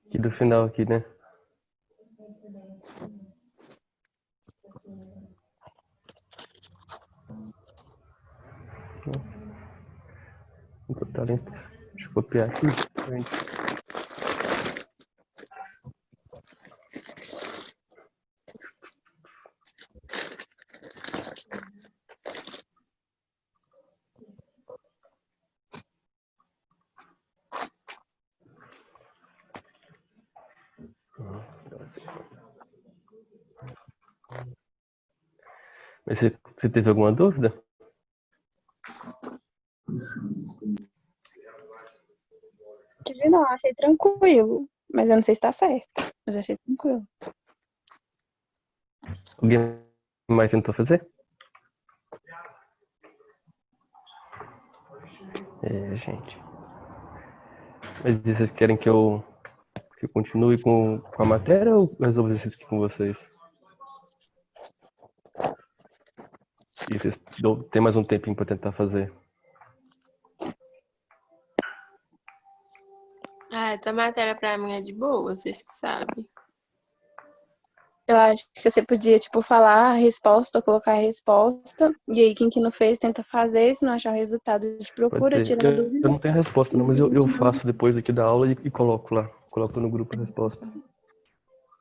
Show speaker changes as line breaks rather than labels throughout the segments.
Aqui do final aqui, né? Deixa eu copiar aqui. Mas você teve alguma dúvida?
Tive não, achei tranquilo. Mas eu não sei se tá certo. Mas achei tranquilo.
Alguém mais tentou fazer? Gente. Mas vocês querem que eu continue com a matéria ou resolvo o exercício aqui com vocês? E vocês tem mais um tempinho para tentar fazer.
Essa matéria pra mim é de boa, vocês que sabem.
Eu acho que você podia, tipo, falar a resposta, colocar a resposta. E aí, quem que não fez, tenta fazer. Se não achar o resultado, de
Pode
procura,
ser.
tira a dúvida.
Eu não tenho a resposta, não, mas eu faço depois aqui da aula e coloco lá. Coloco no grupo a resposta.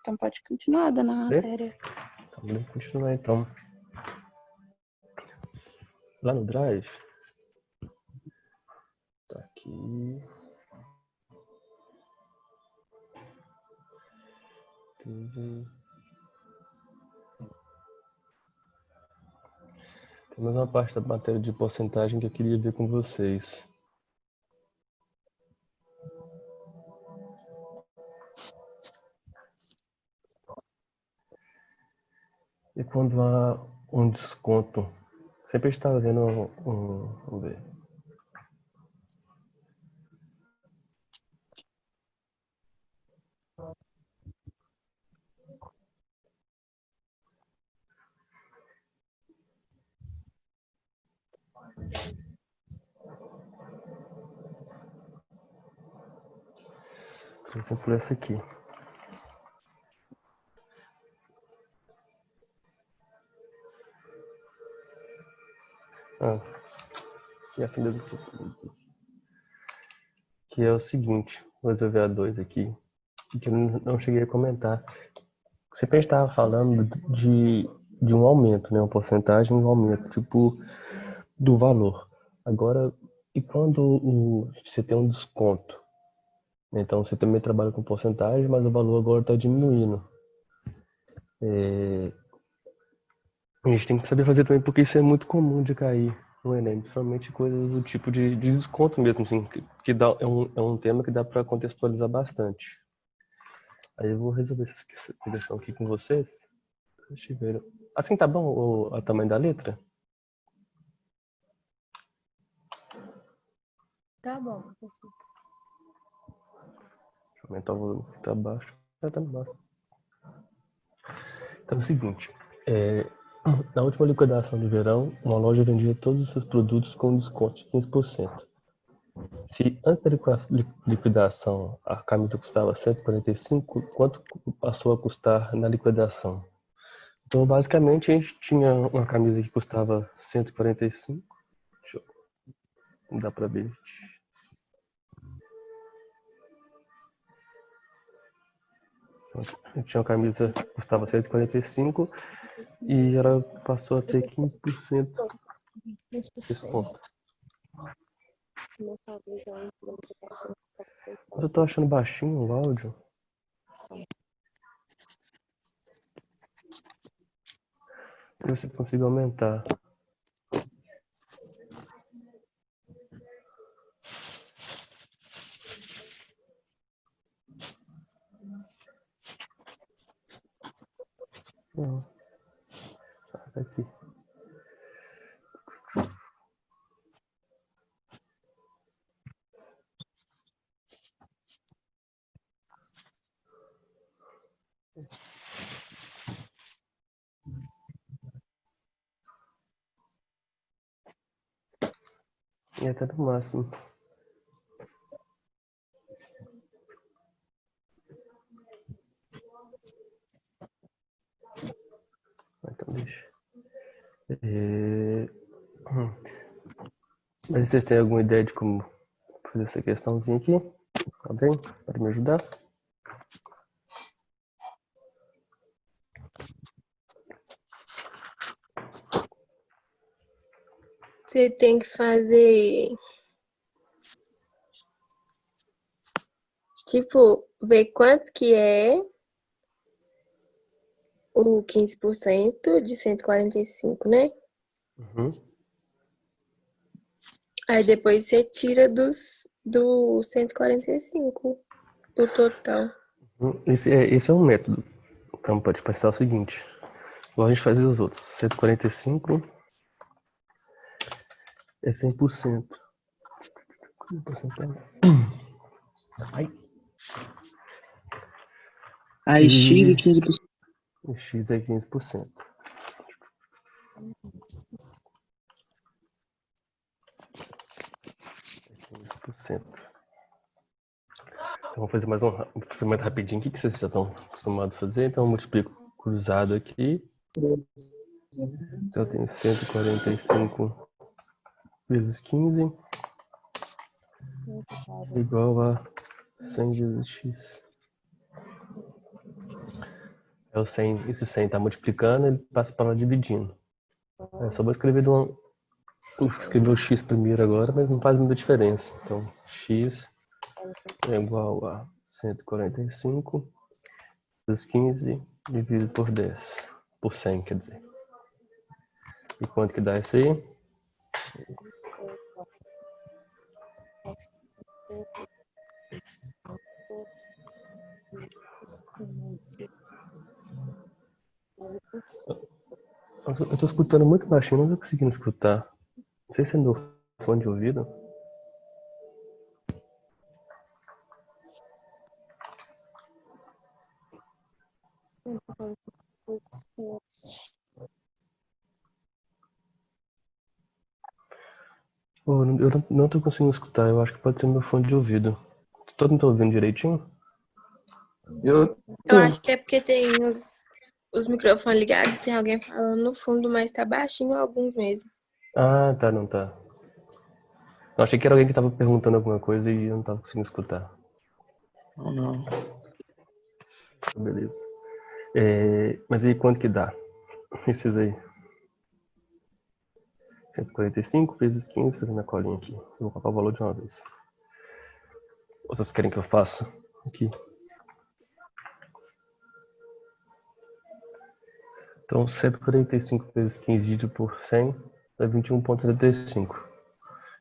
Então pode continuar dando a matéria.
Então, vamos continuar então. Lá no Drive. Tá aqui. Tem mais uma parte da matéria de porcentagem que eu queria ver com vocês. E quando há um desconto, sempre está havendo vamos ver. Por exemplo, essa aqui. E essa mesmo que é o seguinte, vou resolver a 2 aqui, que eu não cheguei a comentar. Sempre a gente estava falando de um aumento, né? Uma porcentagem, um aumento, tipo, do valor. Agora, e quando você tem um desconto? Então, você também trabalha com porcentagem, mas o valor agora está diminuindo. A gente tem que saber fazer também, porque isso é muito comum de cair no Enem, principalmente coisas do tipo de desconto mesmo, assim, que é um tema que dá para contextualizar bastante. Aí eu vou resolver essa questão aqui com vocês. Deixa eu ver. Assim tá bom o tamanho da letra?
Tá bom, professor.
Deixa eu aumentar o volume que tá baixo. Tá baixo. Então é o seguinte. Na última liquidação de verão, uma loja vendia todos os seus produtos com desconto de 15%. Se antes da liquidação a camisa custava 145, quanto passou a custar na liquidação? Então, basicamente, a gente tinha uma camisa que custava 145. Deixa eu... Não dá pra ver. Eu tinha uma camisa que custava 145 e ela passou a ter 15% de desconto. Mas eu tô achando baixinho o áudio. Ver se eu consigo aumentar. Não. Tá aqui. E até no máximo. Então deixa. Mas vocês têm alguma ideia de como fazer essa questãozinha aqui? Alguém pode me ajudar?
Você tem que fazer, tipo, ver quanto que é o 15% de 145, né?
Uhum.
Aí depois você tira do 145, do total.
Esse é um método. Então pode pensar o seguinte. Igual a gente fazia os outros. 145 é 100%. Ai.
Aí X é 15%.
E X é 15%. Então, vamos fazer mais mais rapidinho. O que vocês já estão acostumados a fazer? Então, eu multiplico cruzado aqui. Então, eu tenho 145 vezes 15 igual a 100 vezes x. É o 100, esse 100 está multiplicando, ele passa para lá dividindo. Eu só vou escrever o x primeiro agora, mas não faz muita diferença. Então, x é igual a 145 vezes 15 dividido por 10. Por 100, quer dizer. E quanto que dá isso aí? Eu tô escutando muito baixinho, não tô conseguindo escutar. Não sei se é meu fone de ouvido. Eu não tô conseguindo escutar, eu acho que pode ser meu fone de ouvido. Todo mundo tá ouvindo direitinho?
Eu
Eu acho que é porque tem os microfones ligados, tem alguém falando no fundo, mas tá baixinho alguns mesmo.
Ah, tá, não tá. Eu achei que era alguém que tava perguntando alguma coisa e eu não tava conseguindo escutar.
não.
Beleza. Mas aí quanto que dá? Esses aí. 145 vezes 15, fazendo a colinha aqui. Eu vou colocar o valor de uma vez. Ou vocês querem que eu faça aqui? Então, 145 vezes 15 dividido por 100 é 21,75.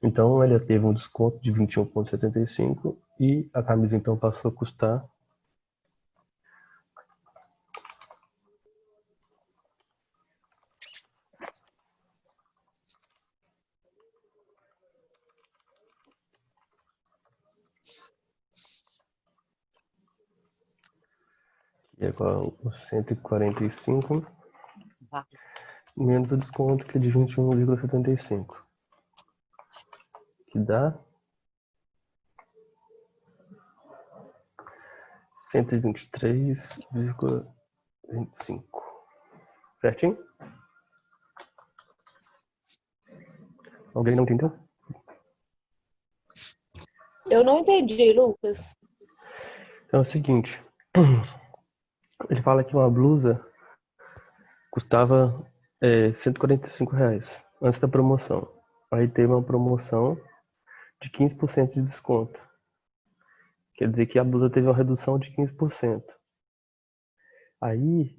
Então, ela teve um desconto de 21,75 e a camisa então passou a custar que é igual a 145 menos o desconto que é de 21,75, que dá 123,25. Certinho? Alguém não entendeu?
Eu não entendi, Lucas.
Então é o seguinte, ele fala que uma blusa custava R$ 145 antes da promoção. Aí teve uma promoção de 15% de desconto. Quer dizer que a blusa teve uma redução de 15%. Aí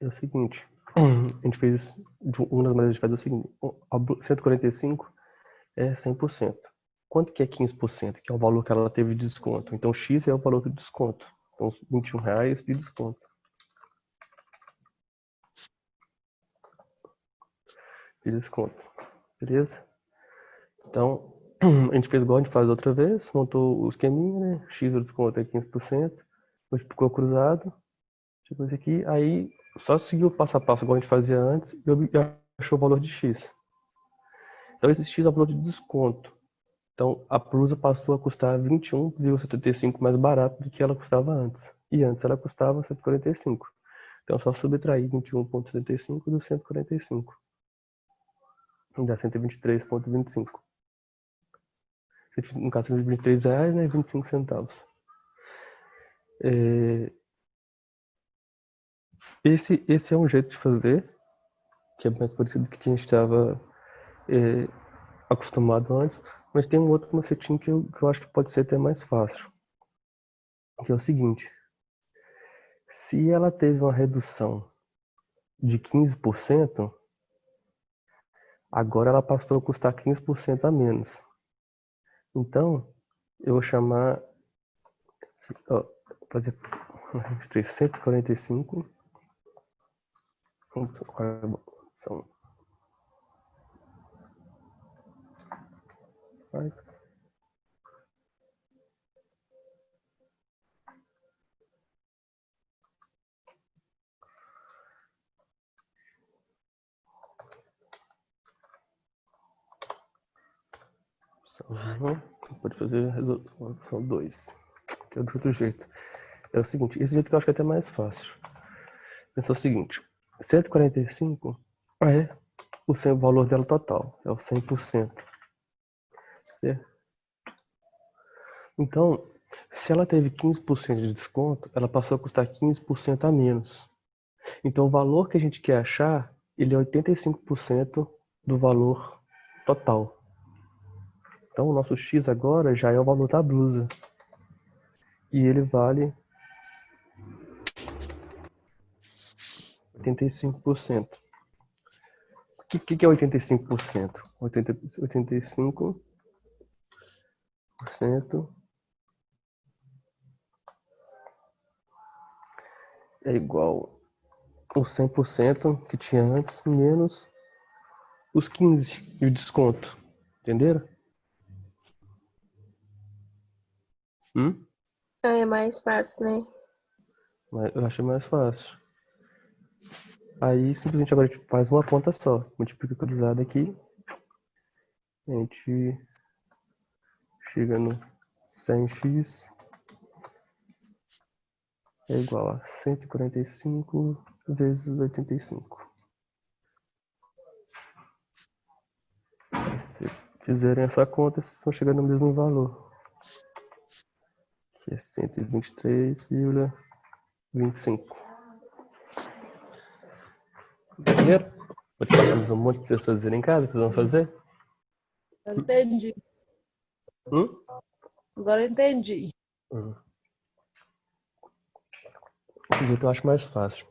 é o seguinte, a gente fez, uma das maneiras de fazer é o seguinte, 145 é 100%. Quanto que é 15%? Que é o valor que ela teve de desconto. Então X é o valor do desconto. Então R$ 21 de desconto. De desconto. Beleza? Então, a gente fez igual a gente faz outra vez, montou o esqueminha, né? X do desconto é 15%, multiplicou cruzado, tipo isso aqui, aí só seguiu o passo a passo igual a gente fazia antes e achou o valor de X. Então esse X é o valor de desconto. Então, a blusa passou a custar 21,75 mais barato do que ela custava antes. E antes ela custava 145. Então, é só subtrair 21,75 do 145. Dá 123,25. No caso, 123 reais, né? 25 centavos. Esse é um jeito de fazer, que é mais parecido com o que a gente estava acostumado antes, mas tem um outro macetinho que eu acho que pode ser até mais fácil, que é o seguinte: se ela teve uma redução de 15%, agora ela passou a custar 15% a menos. Então, eu vou chamar, fazer 145, são pode fazer resolução 2, que é de outro jeito. É o seguinte, esse jeito que eu acho que é até mais fácil. Pensa o seguinte: 145 é o valor dela total, é o 100%. Certo? Então, se ela teve 15% de desconto, ela passou a custar 15% a menos. Então, o valor que a gente quer achar, ele é 85% do valor total. Então, o nosso X agora já é o valor da blusa. E ele vale 85%. O que é 85%? 85% é igual o 100% que tinha antes, menos os 15% de desconto. Entenderam?
É mais fácil, né?
Eu achei mais fácil. Aí, simplesmente, agora a gente faz uma conta só. Multiplica cruzada aqui. A gente chega no 100x é igual a 145 vezes 85. Se fizerem essa conta, vocês vão chegar no mesmo valor, que é 123,25. Entenderam? Vou te passar mais um monte de pessoas fazerem em casa, que vocês vão fazer.
Entendi. Agora eu entendi.
Esse jeito eu acho mais fácil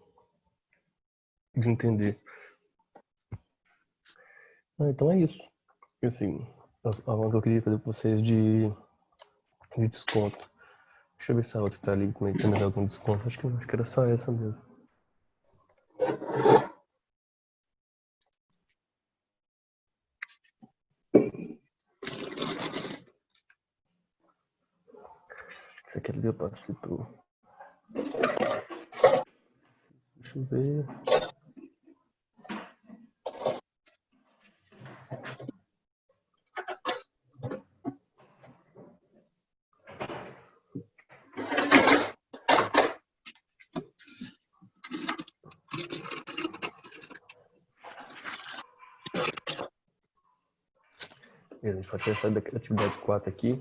de entender. Então é isso. Assim, a que eu queria fazer com vocês de desconto. Deixa eu ver se a outra tá ali, como é que tem mais algum desconto. Acho que era só essa mesmo. Isso aqui ali eu passei pro... Deixa eu ver... A gente pode pensar da atividade 4 aqui.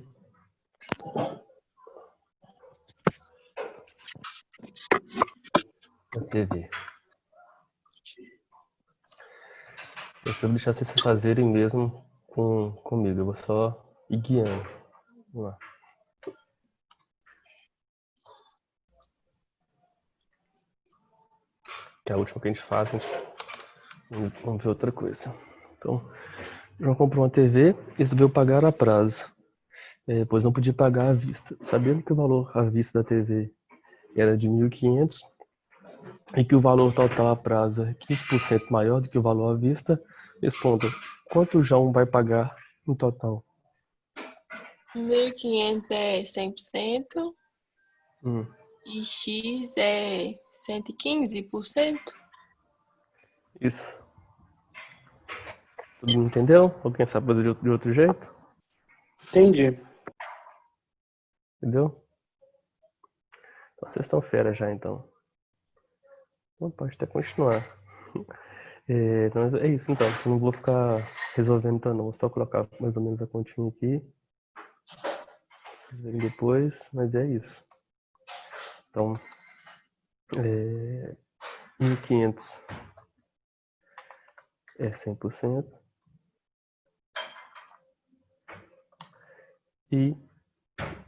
A TV. Deixa eu deixar vocês fazerem mesmo comigo. Eu vou só ir guiando. Vamos lá. Que é a última que a gente faz, vamos ver outra coisa. Então, João comprou uma TV e resolveu pagar a prazo. Pois não podia pagar à vista. Sabendo que o valor à vista da TV era de 1.500 e que o valor total a prazo é 15% maior do que o valor à vista, responda: quanto o João vai pagar no total?
1.500 é 100%.
Hum.
E X é 115%?
Isso. Todo mundo entendeu? Alguém sabe fazer de outro jeito?
Entendi.
Entendeu? Então, vocês estão fera já, então. Não pode até continuar. Então, é isso, então. Eu não vou ficar resolvendo, então, não. Vou só colocar mais ou menos a continha aqui. Vocês verem depois, mas é isso. Então, 1.500 é 100%. E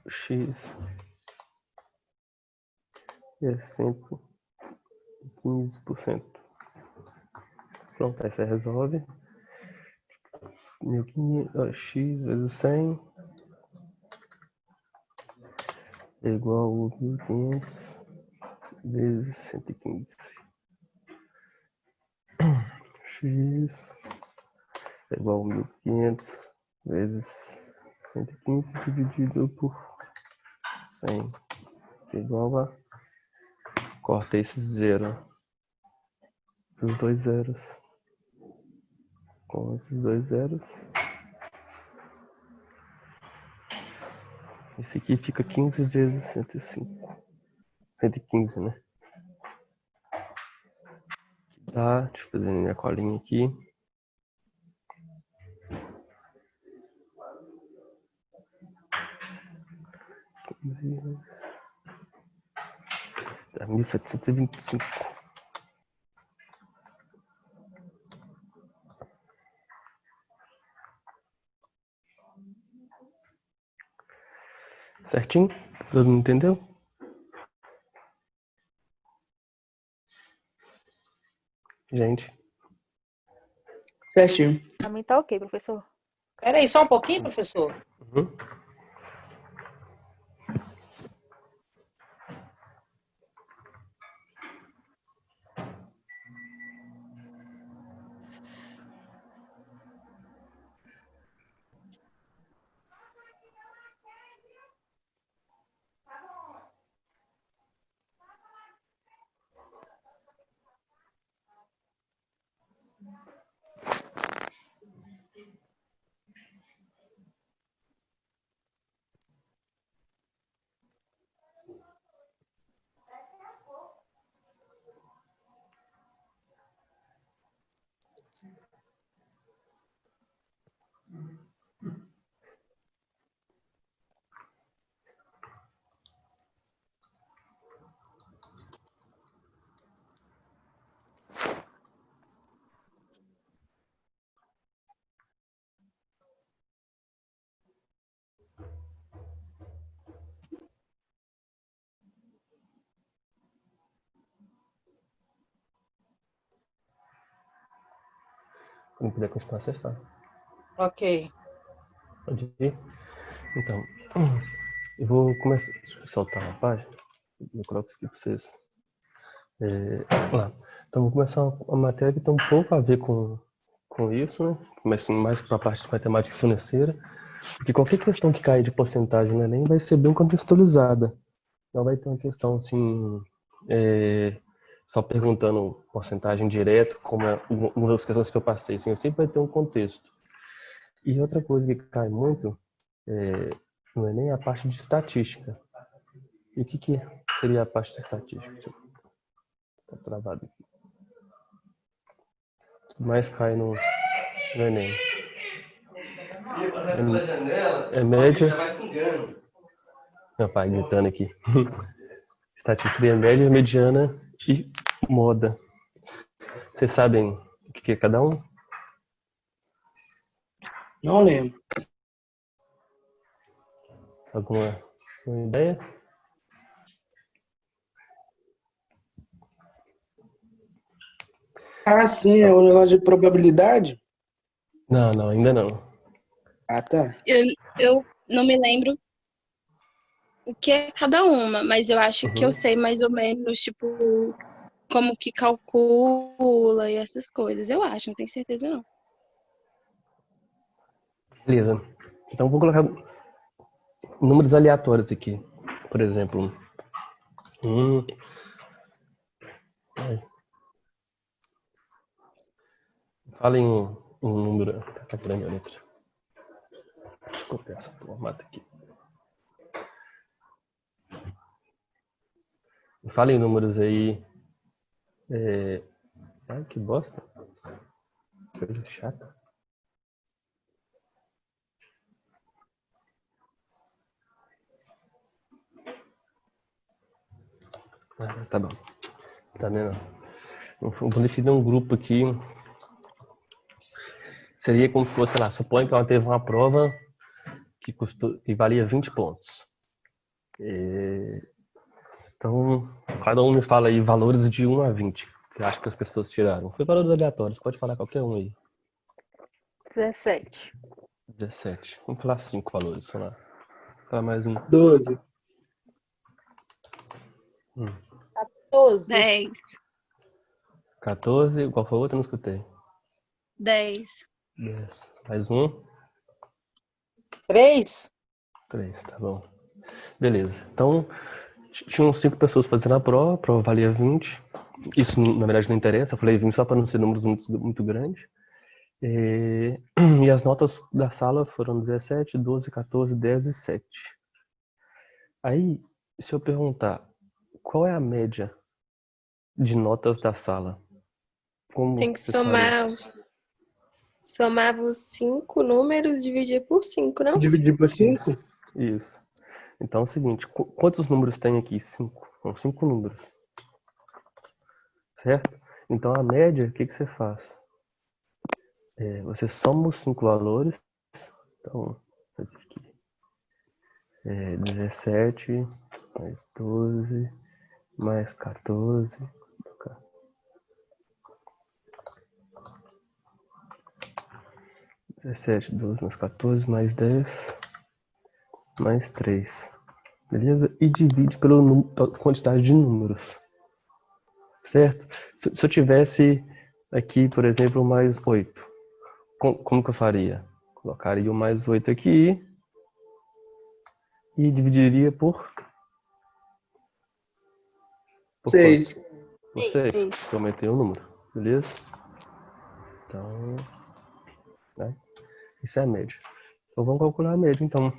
X é 115%. Pronto, aí você resolve. 1.500, X vezes 100 é igual a 1.500 vezes 115. X é igual a 1.500 vezes 115 dividido por 100. Que é igual a... Corta esse zero. Os dois zeros. Com esses dois zeros. Esse aqui fica 15 vezes 105. 115, né? Tá, deixa eu fazer minha colinha aqui. Dá 1.725. Certinho? Todo mundo entendeu? Gente.
Certinho.
Pra mim tá ok, professor.
Peraí, só um pouquinho, professor.
Uhum. Quando puder continuar, você fala.
Ok.
Pode ir? Então, eu vou começar. Deixa eu soltar uma página. Eu coloco isso aqui para vocês. Lá. Então, vou começar uma matéria que tem um pouco a ver com isso, né? Começando mais para a parte de matemática financeira. Porque qualquer questão que caia de porcentagem no Enem vai ser bem contextualizada. Não vai ter uma questão assim, só perguntando porcentagem direto, como é uma das questões que eu passei. Assim, sempre vai ter um contexto. E outra coisa que cai muito no Enem é a parte de estatística. E o que seria a parte de estatística? Tá travado aqui. O que mais cai no Enem? É média. Meu pai gritando aqui. Estatística seria média, mediana e moda. Vocês sabem o que é cada um?
Não lembro.
Alguma ideia?
Ah, sim, é um negócio de probabilidade?
Não, ainda não.
Ah, tá.
Eu não me lembro o que é cada uma, mas eu acho que eu sei mais ou menos, tipo, como que calcula e essas coisas. Eu acho, não tenho certeza não.
Beleza. Então vou colocar números aleatórios aqui. Por exemplo, falem um número. Tá grande a letra. copiar essa formato aqui. Fala em números aí. Ai, que bosta. Coisa chata. Tá bom. Tá vendo? Vou definir um grupo aqui. Seria como se fosse, sei lá, suponha que ela teve uma prova que valia 20 pontos. Então, cada um me fala aí valores de 1 a 20, que eu acho que as pessoas tiraram. Foi valores aleatórios, pode falar qualquer um aí.
17.
17. Vamos falar 5 valores, sei lá. Falar mais um.
12.
12.
10.
14. Qual foi o outro? Eu não escutei.
10.
10. Mais um.
3.
3, tá bom. Beleza. Então, tinham 5 pessoas fazendo a prova valia 20. Isso, na verdade, não interessa. Eu falei 20 só para não ser números muito grandes. E as notas da sala foram 17, 12, 14, 10 e 7. Aí, se eu perguntar, qual é a média de notas da sala? Como
Tem que
vocês fariam?
somava os 5 números e dividir por 5, não?
Dividir por 5?
Isso. Então é o seguinte, quantos números tem aqui? 5. São 5 números. Certo? Então a média, o que você faz? Você soma os 5 valores. Então, vou fazer aqui. 17 mais 12 mais 14. 17, 12 mais 14 mais 10 mais 3. Beleza? E divide pela quantidade de números. Certo? Se eu tivesse aqui, por exemplo, mais 8, como que eu faria? Colocaria o mais 8 aqui e dividiria por
6.
Por 6.
6.
Eu aumentei o número. Beleza? Então, né? Isso é a média. Então vamos calcular a média, então,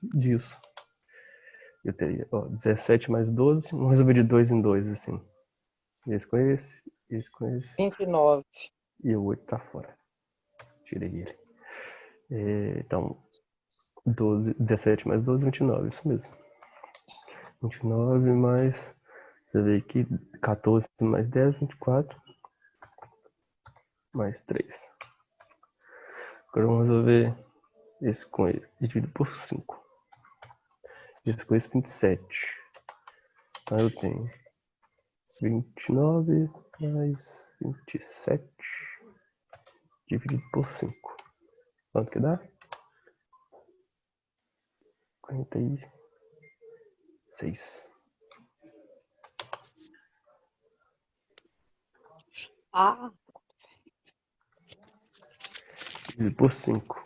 disso. Eu teria 17 mais 12, vamos resolver de 2 em 2, assim. Esse com esse, esse com esse.
29.
E o 8 tá fora. Tirei ele. Então, 17 mais 12, 29, isso mesmo. 29 mais, você vê aqui, 14 mais 10, 24. Mais 3. Agora vamos resolver esse com ele. Dividido por 5. Esse com esse, 27. Então eu tenho 29 mais 27 dividido por 5. Quanto que dá? 46.
Ah,
Dividido por 5.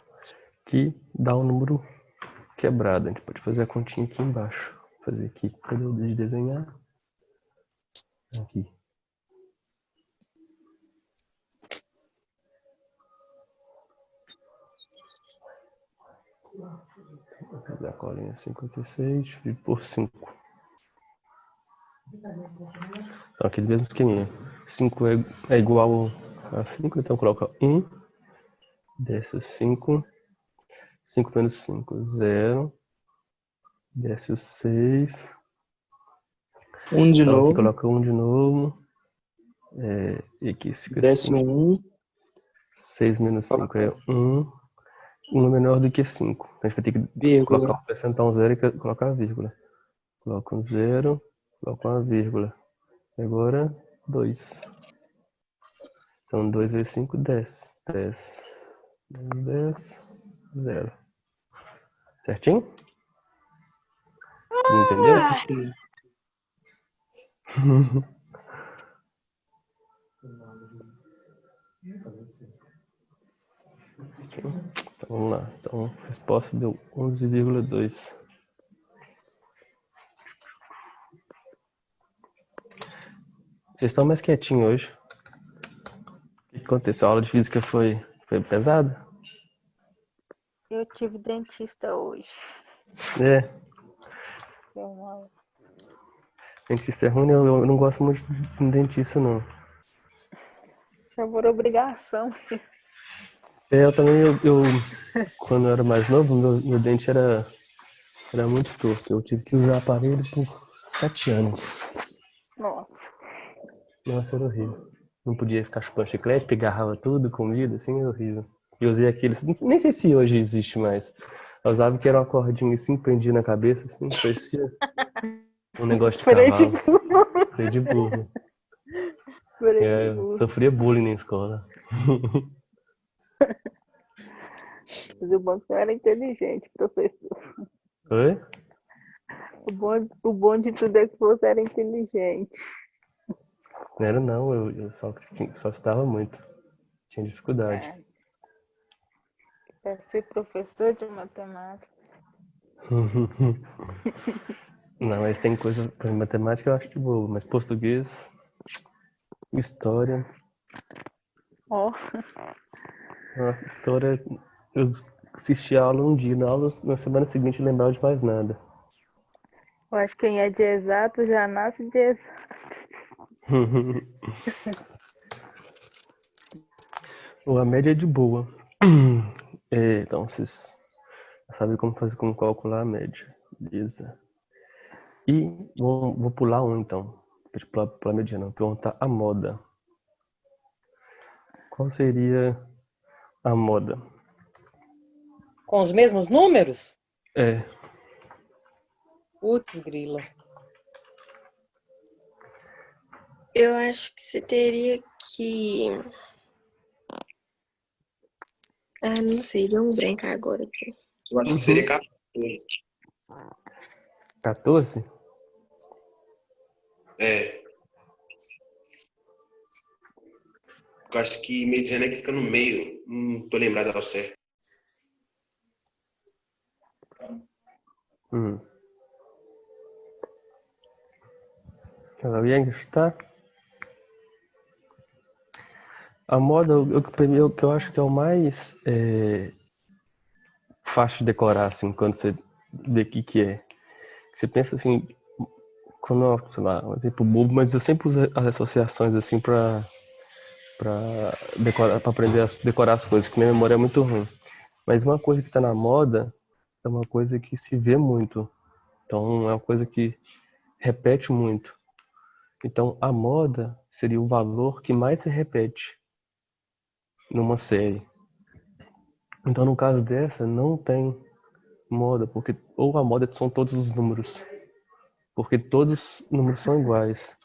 Que dá um número quebrado. A gente pode fazer a continha aqui embaixo. Vou fazer aqui. Cadê o de desenhar? Aqui. Vou fazer a colinha 56 dividido por 5. Então aqui do mesmo esqueminha. 5 é igual a 5, então coloca 1. Desce o 5. 5 menos 5, 0. Desce o 6.
1 de
Então aqui
novo.
coloca 1 de novo. E aqui fica
Desce
5.
1.
6 menos 5 é 1. 1 é menor do que 5. A gente vai ter que
Vírgula.
colocar o percentual 0 e colocar a vírgula. Coloca um 0, coloca uma vírgula. Agora 2. Então 2 vezes 5, 10. 10 menos 10, 0. Certinho? Entendeu? Então, vamos lá. Então, a resposta deu 11,2. Vocês estão mais quietinhos hoje. O que aconteceu? A aula de física foi pesada?
Eu tive dentista hoje.
É,
Foi mal.
dentista é ruim, eu não gosto muito de dentista, não.
Só por obrigação.
Eu também, quando eu era mais novo, meu dente era muito torto. Eu tive que usar aparelho por 7 anos.
Nossa.
Nossa, era horrível. Não podia ficar chupando chiclete, pegarrava tudo, comida, assim, era horrível. E eu usei aqueles, nem sei se hoje existe mais. Eu usava que era uma cordinha assim, prendia na cabeça, assim, parecia um negócio de
Freio de
cavalo. Freio de burro.
Freio de
Eu
burro.
sofria bullying na escola.
Mas o bom é que você era inteligente, professor.
Oi?
O bom de tudo é que você era inteligente.
Não era não, eu só estudava muito. Tinha dificuldade.
É. Quer ser professor de matemática.
Não, mas tem coisa, por exemplo, matemática eu acho de boa, mas português, história.
Ó.
Nossa, história, eu assisti a aula um dia, na semana seguinte eu lembrava de mais nada.
Eu acho que quem é de exato já nasce de exato.
A média é de boa. Então, vocês sabem como calcular a média. Beleza. E vou pular um, então. Deixa eu pular a mediana. Vou perguntar a moda. Qual seria a moda?
Com os mesmos números?
É.
Putz, grila.
Eu acho que você teria que... Ah, não sei, deu um branco agora aqui.
Eu acho que seria 14.
14?
É. Eu acho que mediana é que fica no meio. Não tô lembrado ao certo.
Alguém está? A moda, o que eu acho que é o mais fácil de decorar, assim, quando você vê o que é. Você pensa assim, quando, sei lá, um exemplo bobo, mas eu sempre uso as associações assim pra decorar, pra aprender a decorar as coisas, porque minha memória é muito ruim. Mas uma coisa que tá na moda é uma coisa que se vê muito. Então é uma coisa que repete muito. Então a moda seria o valor que mais se repete numa série. Então no caso dessa não tem moda, porque ou a moda são todos os números. Porque todos os números são iguais.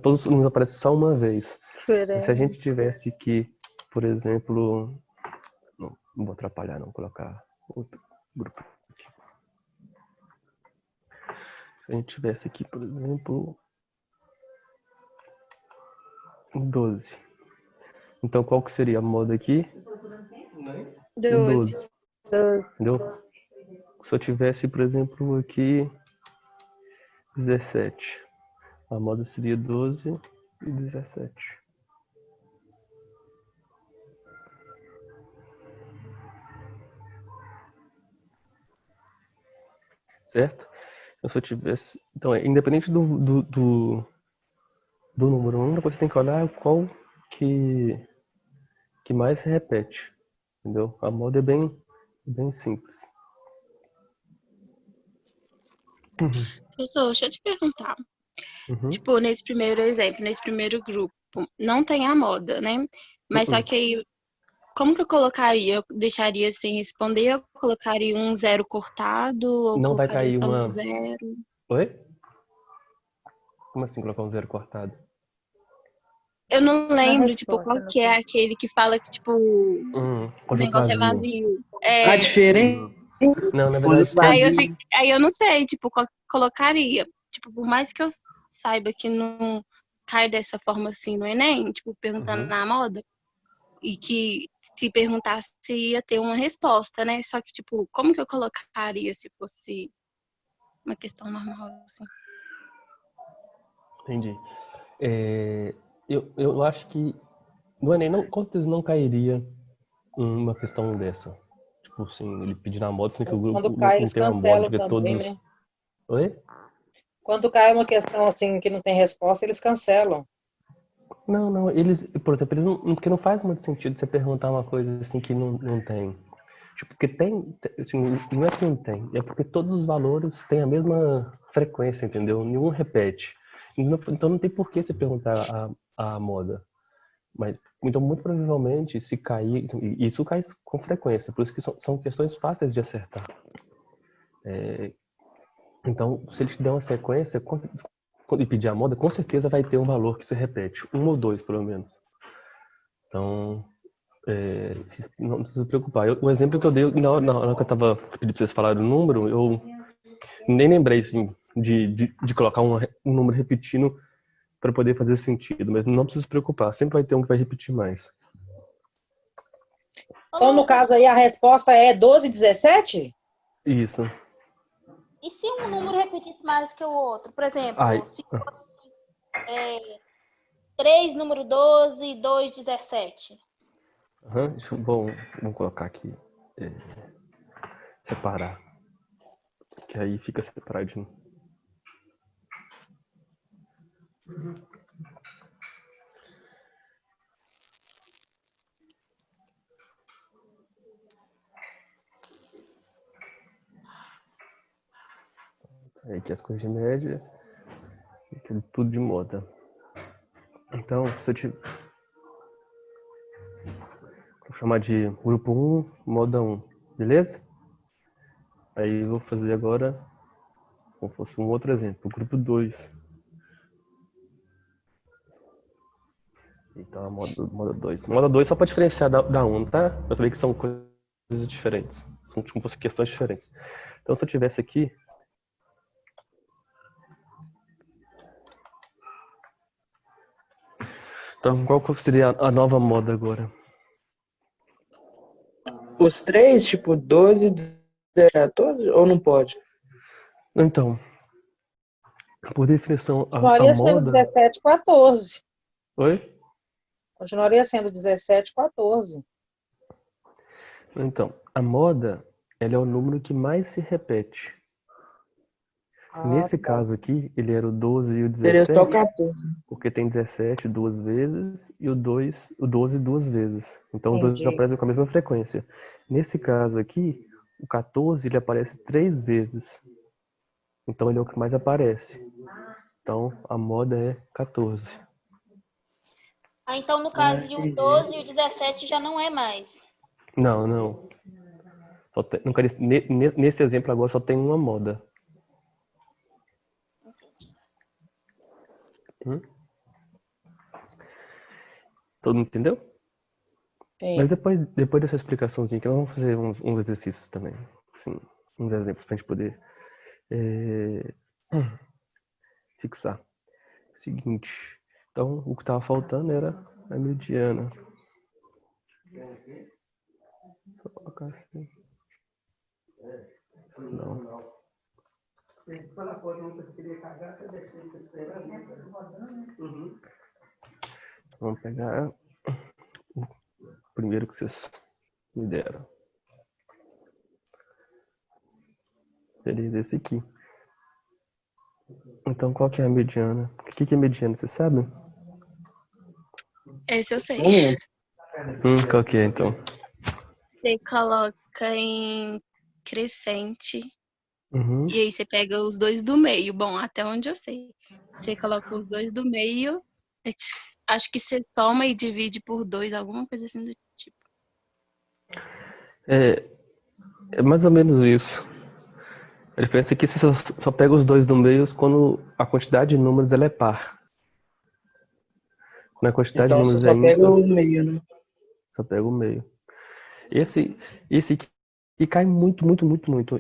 Todos os números aparecem só uma vez. Mas se a gente tivesse que, por exemplo, não vou atrapalhar, não, colocar outro grupo aqui. Se a gente tivesse aqui, por exemplo, 12. Então qual que seria a moda aqui? O 12. Entendeu? Se eu tivesse, por exemplo, aqui 17. A moda seria 12 e 17. Certo? Então, se eu tivesse. Então, independente do número, a única coisa que você tem que olhar é qual que mais se repete. Entendeu? A moda é bem simples.
Professor, deixa eu te perguntar.
Uhum.
Tipo, nesse primeiro exemplo, nesse primeiro grupo, não tem a moda, né? Mas só que aí, como que eu colocaria? Eu deixaria sem responder? Eu colocaria um zero cortado? Ou
Não vai
colocaria
cair
só um
uma.
zero?
Oi? Como assim colocar um zero cortado?
Eu não lembro, tipo,
resposta,
qual
no
que é
caso.
aquele que fala que, tipo, o
Conjunto
negócio é
vazio.
vazio.
A
É,
diferença.
Não, na
Conjunto
verdade.
vazio.
aí eu não sei, tipo, qual que colocaria. Tipo, por mais que eu saiba que não cai dessa forma assim no Enem, tipo, perguntando na moda, e que se perguntasse ia ter uma resposta, né? Só que, tipo, como que eu colocaria se fosse uma questão normal, assim?
Entendi. Eu acho que no Enem com certeza não cairia uma questão dessa. Tipo assim, ele pedir na moda, sendo que o grupo
Quando cai,
não
eles
tem uma moda,
cancelam
porque
também,
todos...
né?
Oi?
Quando cai uma questão assim que não tem resposta, eles cancelam.
Não, eles, por exemplo, eles não, porque não faz muito sentido você perguntar uma coisa assim que não tem. Tipo, porque assim, não é que não tem, é porque todos os valores têm a mesma frequência, entendeu? Nenhum repete. Então não tem por que você perguntar a moda. Mas, então, muito provavelmente, se cair, e isso cai com frequência, por isso que são questões fáceis de acertar. Então, se ele te der uma sequência, quando ele pedir a moda, com certeza vai ter um valor que se repete, um ou dois, pelo menos. Então, não precisa se preocupar. O exemplo que eu dei, na hora que eu estava pedindo para vocês falarem o número, eu nem lembrei, assim, de colocar um número repetindo para poder fazer sentido, mas não precisa se preocupar, sempre vai ter um que vai repetir mais.
Então, no caso aí, a resposta é 12 e 17?
Isso.
E se um número repetisse mais que o outro? Por exemplo, se fosse 3, número 12 e 2, 17.
Bom, vamos colocar aqui. Separar. Que aí fica separadinho. Aí aqui as coisas de média. Tudo de moda. Então, se eu tiver... Vou chamar de grupo 1, moda 1. Beleza? Aí eu vou fazer agora como fosse um outro exemplo. Grupo 2. Então, a moda 2. Moda 2 só para diferenciar da 1, tá? Pra saber que são coisas diferentes. São como fossem questões diferentes. Então, se eu tivesse aqui... Então, qual seria a nova moda agora?
Os três, tipo, 12, 14, ou não pode?
Então, por definição, a
Continuaria sendo
moda...
17, 14.
Oi?
Continuaria sendo 17, 14.
Então, a moda, ela é o número que mais se repete. Nesse caso aqui, ele era o 12 e o
Seria
17,
só 14.
porque tem 17 duas vezes e o 12 duas vezes. Então, os dois
Entendi.
aparecem com a mesma frequência. Nesse caso aqui, o 14, ele aparece 3 vezes. Então, ele é o que mais aparece. Então, a moda é 14.
Então, no caso, o 12 e o 17 já não é mais.
Não. Nesse exemplo agora só tem uma moda. Todo mundo entendeu?
Sim.
Mas depois dessa explicaçãozinha aqui, nós vamos fazer uns exercícios também. Assim, uns exemplos pra gente poder fixar. Seguinte. Então, o que tava faltando era a mediana. Só colocar assim. Não. Vamos pegar o primeiro que vocês me deram. Seria esse aqui. Então, qual que é a mediana? O que é mediana, você sabe?
Esse eu sei.
Qual que é, então?
Você coloca em crescente.
Uhum.
E aí você pega os dois do meio. Bom, até onde eu sei. Você coloca os dois do meio. Acho que você soma e divide por 2, alguma coisa assim do tipo.
É mais ou menos isso. A diferença é que você só pega os dois do meio quando a quantidade de números ela é par. Quando a quantidade
Então
de
você
números
só
é
pega
ímpar,
o meio, né?
só pega o meio. Esse aqui cai muito.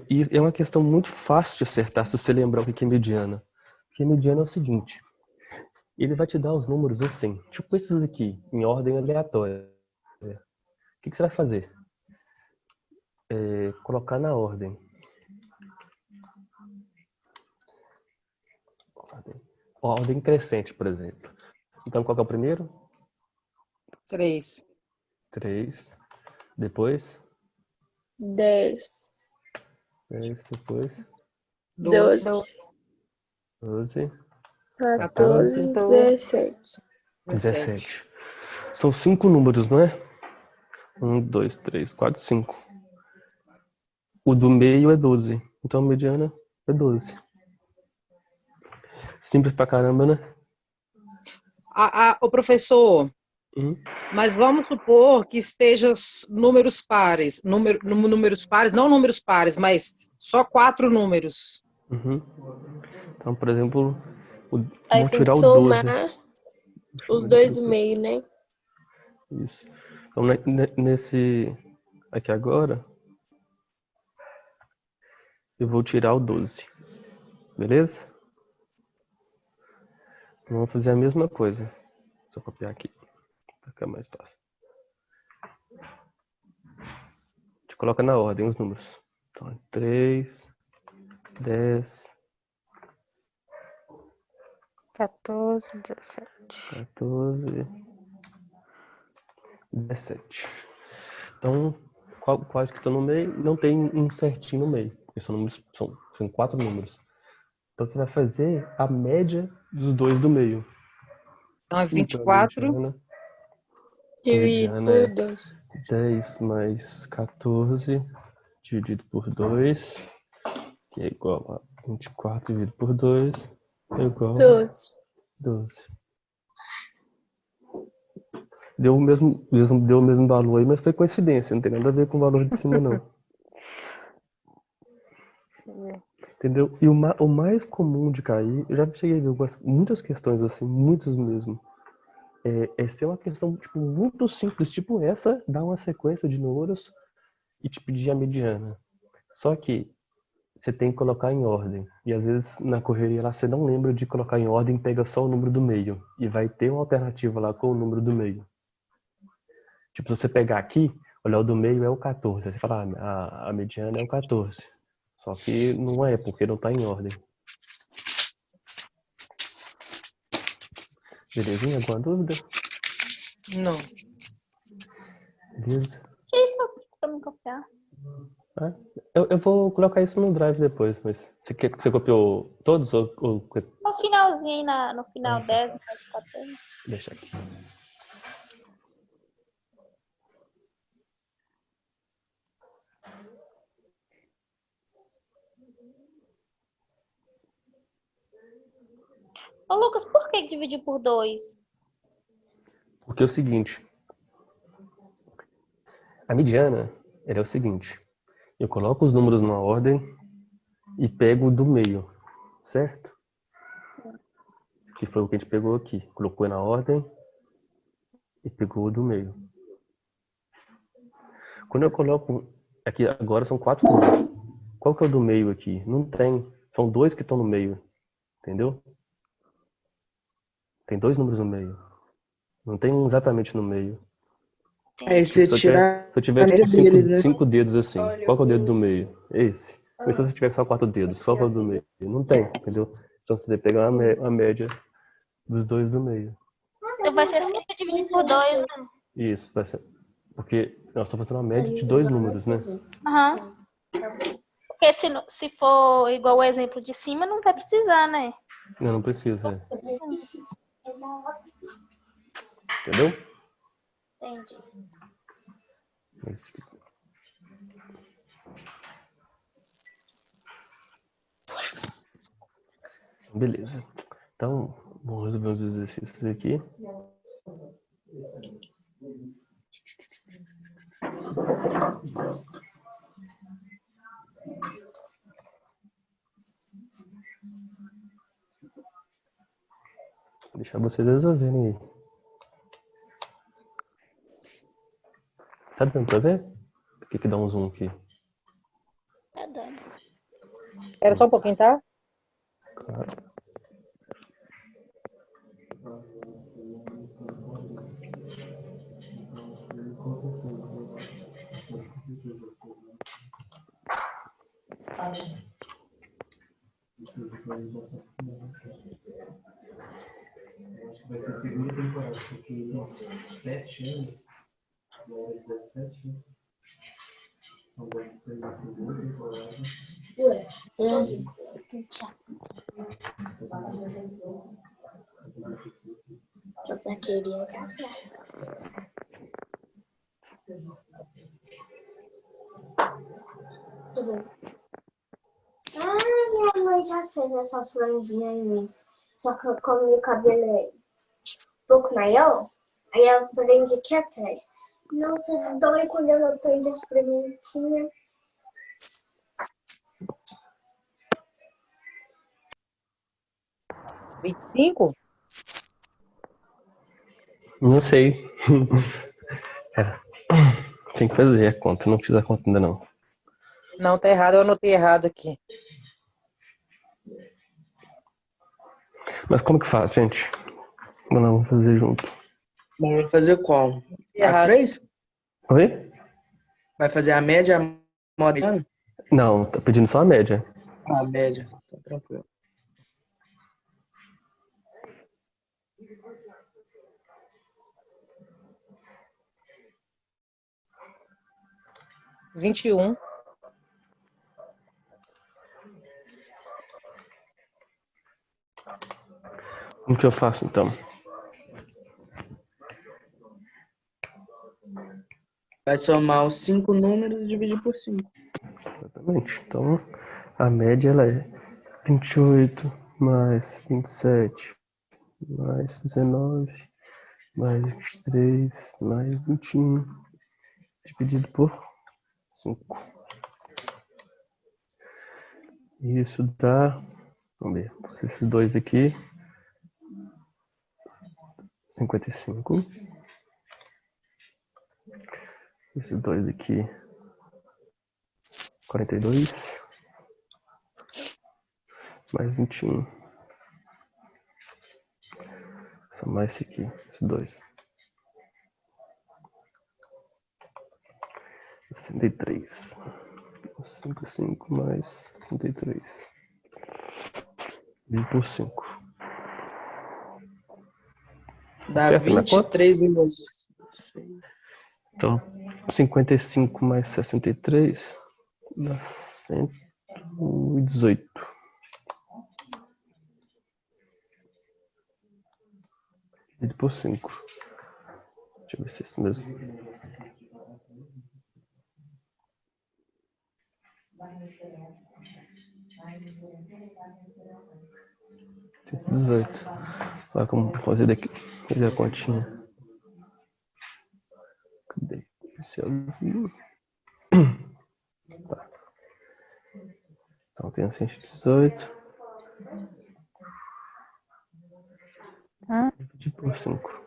E é uma questão muito fácil de acertar se você lembrar o que é mediana. Porque mediana é o seguinte. Ele vai te dar os números assim, tipo esses aqui, em ordem aleatória. O que você vai fazer? Colocar na ordem. Ordem crescente, por exemplo. Então, qual que é o primeiro?
3.
3. Depois?
10,
10, depois
12,
12,
14, 17.
17. São 5 números, não é? 1, 2, 3, 4, 5. O do meio é 12. Então a mediana é 12. Simples pra caramba, né?
O professor,
Uhum.
mas vamos supor que esteja números pares, números pares, não números pares, mas só 4 números.
Uhum. Então, por exemplo,
Aí
vou
tem que
tirar o
somar
12.
os dois do meio, né?
Isso. Então, nesse aqui agora, eu vou tirar o 12. Beleza? Vamos fazer a mesma coisa. Só copiar aqui, para ficar mais fácil. A gente coloca na ordem os números. Então, 3, 10,
14, 17.
14, 17. Então, quais que estão no meio? Não tem um certinho no meio, porque são 4 números. Então, você vai fazer a média dos dois do meio.
Então é
Então,
24.
Dividido
mediana
por
é
2.
10 mais 14 dividido por 2, que é igual a 24 dividido por 2, é igual a
12.
12. Deu o mesmo valor aí, mas foi coincidência, não tem nada a ver com o valor de cima, não. Entendeu? E o mais comum de cair, eu já cheguei a ver muitas questões assim, muitas mesmo. É ser uma questão tipo, muito simples, tipo essa, dar uma sequência de números e te pedir a mediana. Só que você tem que colocar em ordem. E às vezes na correria lá você não lembra de colocar em ordem, pega só o número do meio. E vai ter uma alternativa lá com o número do meio. Tipo, se você pegar aqui, olhar o do meio é o 14. Aí você fala, a mediana é o 14. Só que não é, porque não tá em ordem. Belezinha? Alguma dúvida?
Não.
Beleza.
Que isso pra me copiar?
Ah, eu vou colocar isso no Drive depois, mas você copiou todos ou
No finalzinho, no final
Ah, tá.
10, mais 14.
Deixa aqui.
Ô, Lucas, por que dividir por 2?
Porque é o seguinte, a mediana é o seguinte, eu coloco os números numa ordem e pego o do meio, certo? Que foi o que a gente pegou aqui. Colocou na ordem e pegou o do meio. Quando eu coloco aqui agora são 4 números. Qual que é o do meio aqui? Não tem. São 2 que estão no meio, entendeu? Tem 2 números no meio. Não tem um exatamente no meio.
Aí
Tipo,
você
se eu
tirar
tiver
a média
tipo
deles, né?
5 dedos assim, qual que é o dedo do meio? Esse. Mas se você tiver só 4 dedos, qual que é o do meio? Não tem, entendeu? Então você tem que pegar a média dos 2 do meio.
Então vai ser sempre dividir por 2, né?
Isso, vai ser. Porque nós estamos fazendo uma média de 2 números, né?
Aham. Porque se for igual o exemplo de cima, não vai precisar, né?
Não precisa. Entendeu?
Entendi.
Esse aqui. Beleza. Então, vamos resolver os exercícios aqui. Vou deixar vocês resolverem aí. Tá dando pra ver? Por que dá um zoom aqui?
Tá dando.
Espera só um pouquinho, tá?
Claro. Vai ter a segunda temporada, porque tem 7 anos, 17.
Minha mãe já fez essa franjinha em mim. Só que como meu cabelo é um pouco maior, aí ela prende aqui atrás. Nossa, dói quando ela prende essa prementinha.
R$ 25?
Não sei. É. Tem que fazer a conta. Não fiz a conta ainda não.
Não, tá errado, eu anotei errado aqui.
Mas como que faz, gente? Vamos fazer junto.
Vamos fazer qual? As
Errado.
3?
Oi?
Vai fazer a média, a moderna?
Não, tá pedindo só a média.
A média. Tá tranquilo.
R$ 21.
Como que eu faço, então?
Vai somar os 5 números e dividir por 5.
Exatamente. Então, a média ela é 28 mais 27 mais 19 mais 23 mais 21 dividido por 5. Isso dá, vamos ver, esses dois aqui, 55. Esses dois aqui, 42. Mais 21. Só mais esse aqui, esses dois. 63. 55 mais 63. Dividido por 5.
Dá
Certo, minha conta?
23,6.
Então, 55 mais 63 dá 118. Dividido por 5. Deixa eu ver se é isso mesmo. 18. Agora como fazer daqui? Fazer a continha. Cadê? Esse é o... Tá. Então tem 118. Dividir por 5.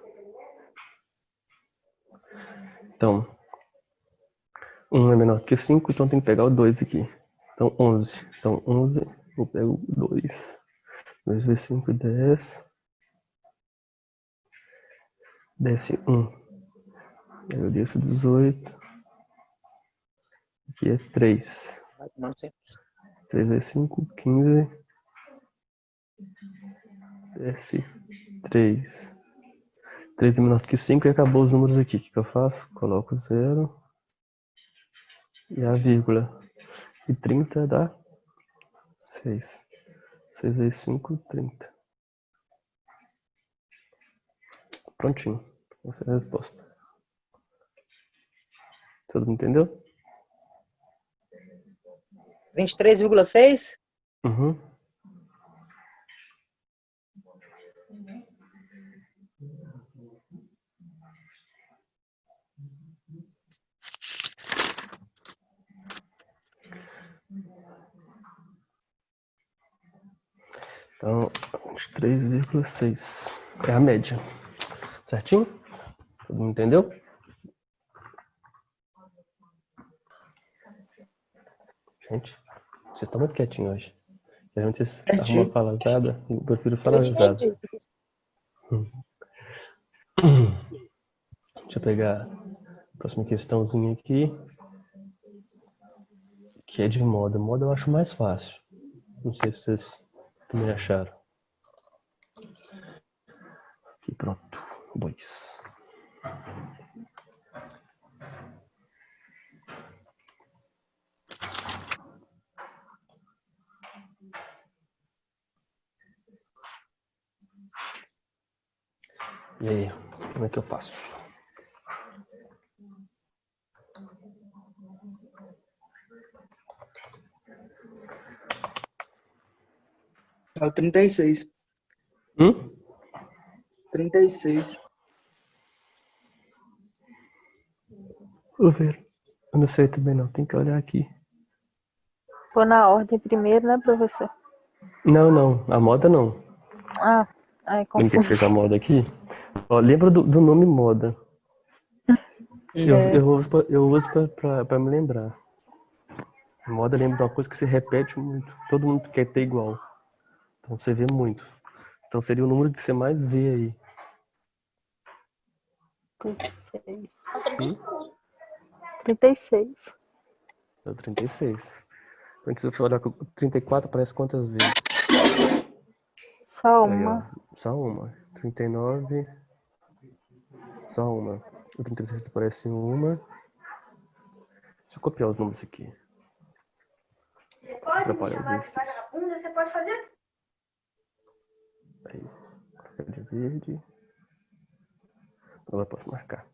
Então, 1 é menor que 5, então tem que pegar o 2 aqui. Então, 11. Então, 11, eu pego o 2. 2 vezes 5, 10. Desce 1. Aí eu desço 18. Aqui é 3. 3 vezes 5, 15. Desce 3. 3 é menor que 5 e acabou os números aqui. O que eu faço? Coloco 0. E a vírgula. E 30 dá 6. 6 vezes 5, 30. Prontinho. Essa é a resposta. Todo mundo entendeu?
23,6?
Uhum. Então, 23,6 é a média. Certinho? Todo mundo entendeu? Gente, vocês estão muito quietinhos hoje. Geralmente vocês arrumam falazada, eu prefiro falazada. Deixa eu pegar a próxima questãozinha aqui, que é de moda. Moda eu acho mais fácil. Não sei se vocês também acharam. Aqui, pronto. 2. E aí, como é que eu faço?
É o 36. 36.
Vou ver. Eu não sei também não, tem que olhar aqui.
Vou na ordem primeiro, né, professor?
Não, a moda não.
Ai,
Ninguém
confundi.
fez a moda aqui. Ó, lembra do nome moda. Eu uso pra me lembrar. Moda lembra de uma coisa que se repete muito. Todo mundo quer ter igual. Então você vê muito. Então seria o número que você mais vê aí.
36.
É o 36. Quando você for olhar com o 34 aparece quantas vezes?
Só
Aí,
uma.
ó, só uma. 39. Só uma. O 36 aparece uma. Deixa eu copiar os números aqui.
Você pode me
Atrapalha
chamar
os
de
exercícios.
vagabunda? Você pode fazer?
Aí, colocar de verde. Agora eu posso marcar.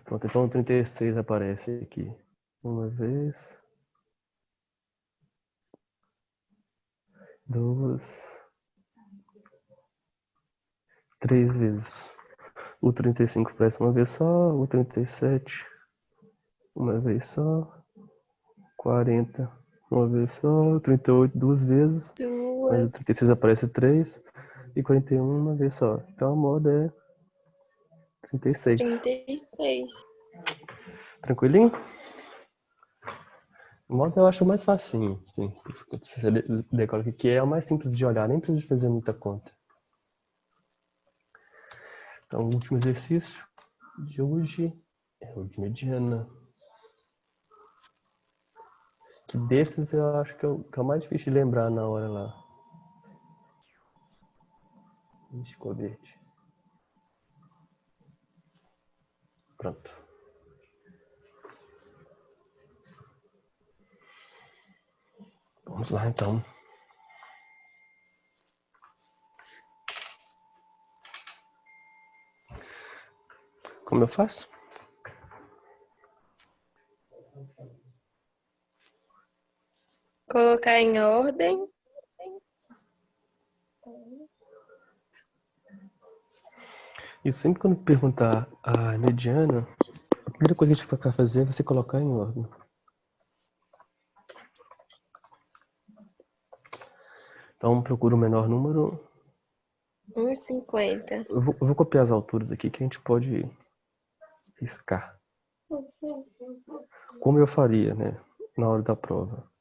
Pronto, então o 36 aparece aqui. Uma vez. Duas. 3 vezes. O 35 aparece uma vez só. O 37. Uma vez só. 40. Uma vez só. 38 duas vezes. Mas o 36 aparece 3. E 41 uma vez só. Então a moda é 36.
36.
Tranquilinho? A moda eu acho mais facinho. Sim. Você decora o que é o mais simples de olhar. Nem precisa fazer muita conta. Então o último exercício de hoje é o de mediana. Que desses eu acho que é o mais difícil de lembrar na hora lá. Ficou verde. Pronto. Vamos lá então. Como eu faço?
Colocar em ordem.
E sempre quando perguntar a mediana, a primeira coisa que a gente vai fazer é você colocar em ordem. Então procura o menor número.
1,50.
Eu vou copiar as alturas aqui que a gente pode riscar. Como eu faria, né? Na hora da prova.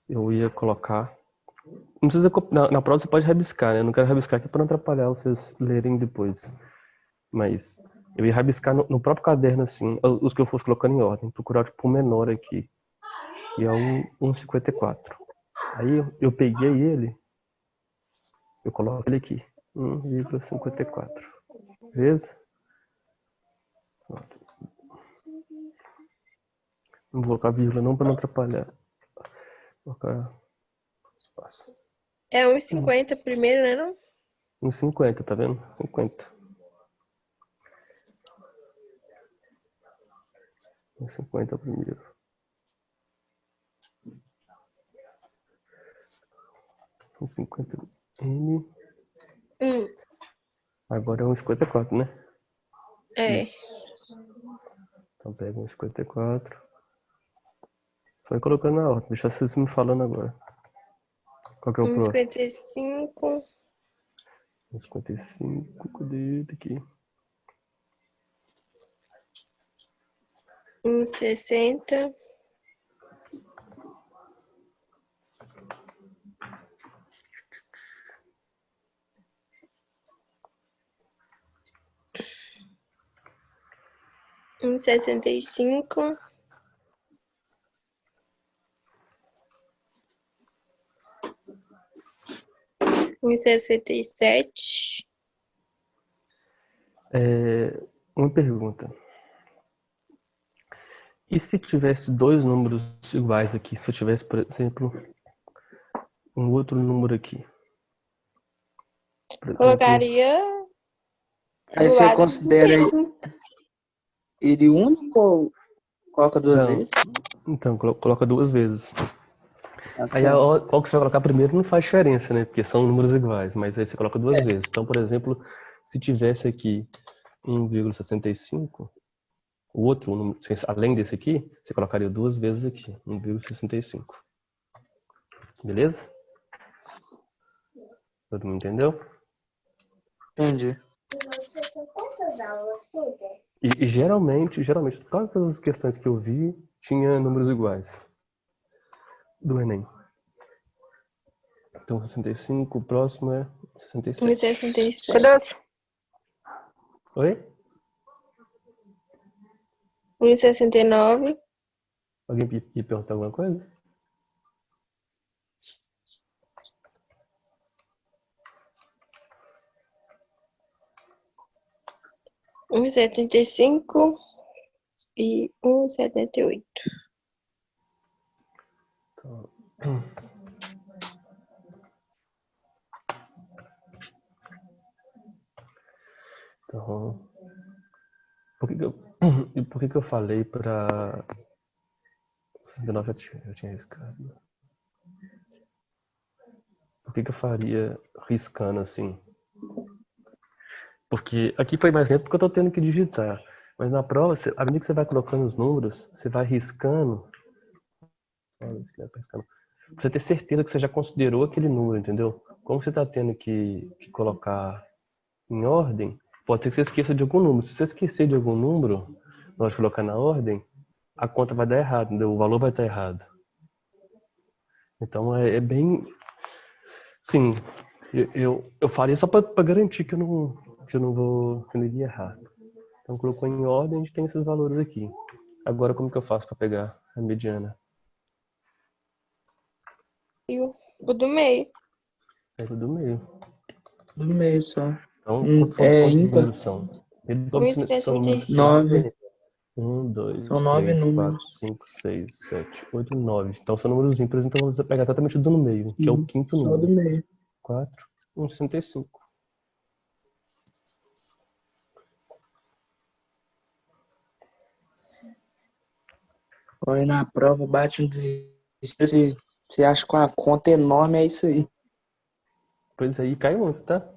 Eu ia colocar. Não precisa na prova você pode rabiscar, né? Eu não quero rabiscar aqui para não atrapalhar vocês lerem depois. Mas eu ia rabiscar no próprio caderno, assim, os que eu fosse colocando em ordem. Procurar tipo o menor aqui. E é o 1,54. Aí eu peguei ele. Eu coloco ele aqui. 1,54. Beleza? Pronto. Não vou colocar vírgula não para não atrapalhar. Vou colocar espaço.
É 1,50 primeiro, né? Não?
1,50, tá vendo? 50. 1,50 é o primeiro. 1,50 N. Agora é 1,54, né?
É.
Isso. Então pega 1,54. Só ir colocando na ordem. Deixa vocês me falando agora. Qual que é o próximo?
1,55.
1,55. Cadê ele aqui?
1,60. 1,65. 1,67.
Uma pergunta. E se tivesse dois números iguais aqui? Se eu tivesse, por exemplo, um outro número aqui. Por exemplo,
Colocaria
Aí
Do
você
lado
considera
mesmo.
ele único ou coloca duas
Não.
vezes?
Então, coloca duas vezes.
Ah,
Aí
tá.
qual que você vai colocar primeiro não faz diferença, né? Porque são números iguais, mas aí você coloca duas vezes. Então, por exemplo, se tivesse aqui 1,65, o outro, além desse aqui, você colocaria duas vezes aqui, 1,65. Beleza? Todo mundo entendeu?
Entendi.
Você tem quantas aulas, Peter?
E geralmente, quase todas as questões que eu vi tinha números iguais do Enem. Então, 65, o próximo é 67.
1,67.
Cadê?
Oi?
1,69.
Alguém ia perguntar alguma coisa?
Um 1,75 e 1,78.
Então, então, por que que eu falei para 69 eu tinha riscado? Por que que eu faria riscando assim? Porque aqui foi mais lento porque eu estou tendo que digitar. Mas na prova, à medida que você vai colocando os números, você vai riscando. Pra você ter certeza que você já considerou aquele número, entendeu? Como você está tendo que colocar em ordem, pode ser que você esqueça de algum número. Se você esquecer de algum número, na hora de colocar na ordem, a conta vai dar errado, entendeu? O valor vai estar errado. Então é bem. Sim, eu faria só para garantir que eu não iria errar. Então colocou em ordem, a gente tem esses valores aqui. Agora como que eu faço para pegar a mediana?
E o do meio.
É do meio.
Do meio só.
Então,
É
quantos
ímpar.
números são? São números
1,65.
9.
1,
São
2,
9
3, 4,
números.
5, 6, 7, 8, 9. Então são números ímpares, então você pegar exatamente o do no meio, que é o quinto
Só do
número.
meio.
4, 1,65.
Olha na prova, bate um desespero. Você acha que uma conta enorme é isso aí.
Pois aí cai muito, tá?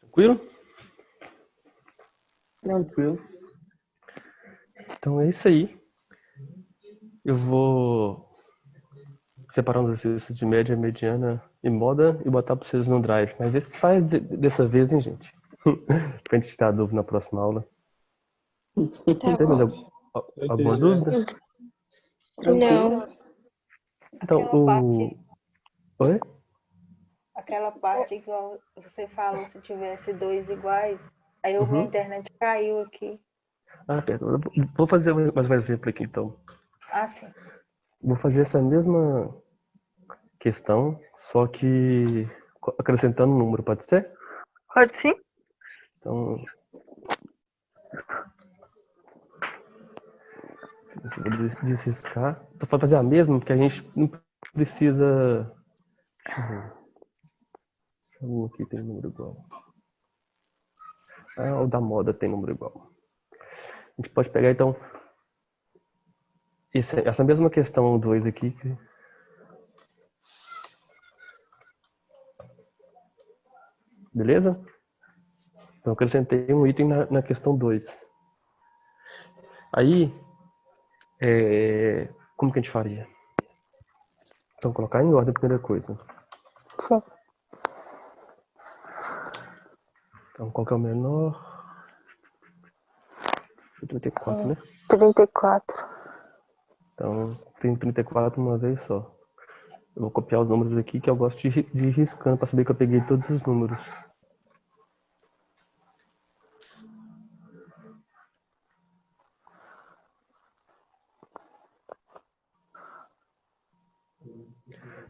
Tranquilo?
Tranquilo.
Então é isso aí. Eu vou separar um exercícios de média, mediana e moda e botar para vocês no Drive. Mas vê se faz dessa vez, hein, gente? Pra gente tirar a dúvida na próxima aula.
Tá
Tem mais
bom.
alguma dúvida?
Não.
Então,
Aquela parte,
Oi?
aquela parte que você falou, se tivesse dois iguais, aí a minha
Uhum.
internet caiu aqui.
Ah, pera, eu vou fazer mais um exemplo aqui, então.
Ah, sim.
Vou fazer essa mesma questão, só que acrescentando um número, pode ser?
Pode sim?
Então, eu vou desriscar. Vou fazer a mesma, porque a gente não precisa... Deixa eu ver. Se algum aqui tem número igual. Ah, o da moda tem número igual. A gente pode pegar, então, essa mesma questão 2 aqui. Beleza? Então, eu acrescentei um item na questão 2. Aí, como que a gente faria? Então, colocar em ordem a primeira coisa.
Sim.
Então, qual que é o menor? 34, né?
34.
Então, tem 34 uma vez só. Eu vou copiar os números aqui, que eu gosto de ir riscando para saber que eu peguei todos os números.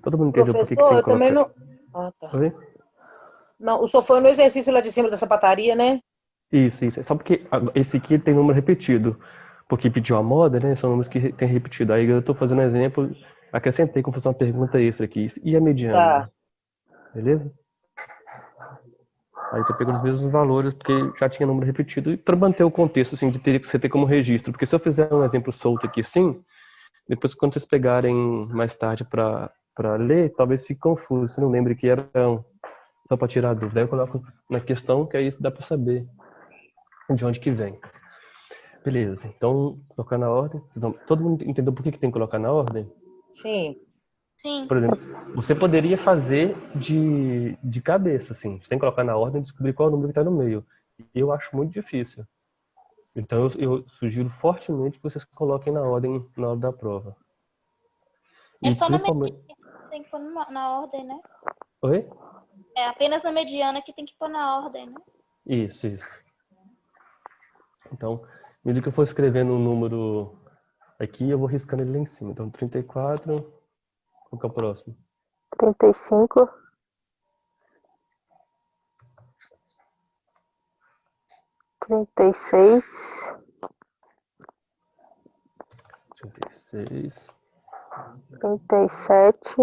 Todo mundo entendeu por que
Professor,
tem
eu
que colocar...
também não. Ah, tá.
Oi?
Não, o senhor foi no exercício lá de cima da sapataria, né?
Isso. É só porque esse aqui tem número repetido. Porque pediu a moda, né? São números que tem repetido. Aí eu tô fazendo um exemplo, acrescentei como se fosse uma pergunta extra aqui. E a mediana?
Tá.
Beleza? Aí tô pegando os mesmos valores, porque já tinha número repetido. E para manter o contexto, assim, de ter que você ter como registro. Porque se eu fizer um exemplo solto aqui, sim, depois quando vocês pegarem mais tarde para ler, talvez fique confuso. Você não lembra que era só para tirar a dúvida. Aí eu coloco na questão, que aí dá para saber de onde que vem. Beleza, então, colocar na ordem. Todo mundo entendeu por que tem que colocar na ordem?
Sim.
Sim.
Por exemplo, você poderia fazer de cabeça, assim. Você tem que colocar na ordem e descobrir qual é o número que está no meio. Eu acho muito difícil. Então, eu sugiro fortemente que vocês coloquem na ordem na hora da prova.
É
E
só na
principalmente...
mediana que tem que pôr na ordem, né?
Oi?
É apenas na mediana que tem que pôr na ordem, né?
Isso. Então, à medida que eu for escrevendo um número aqui, eu vou riscando ele lá em cima. Então, 34, qual que é o próximo?
35. 36.
36.
37.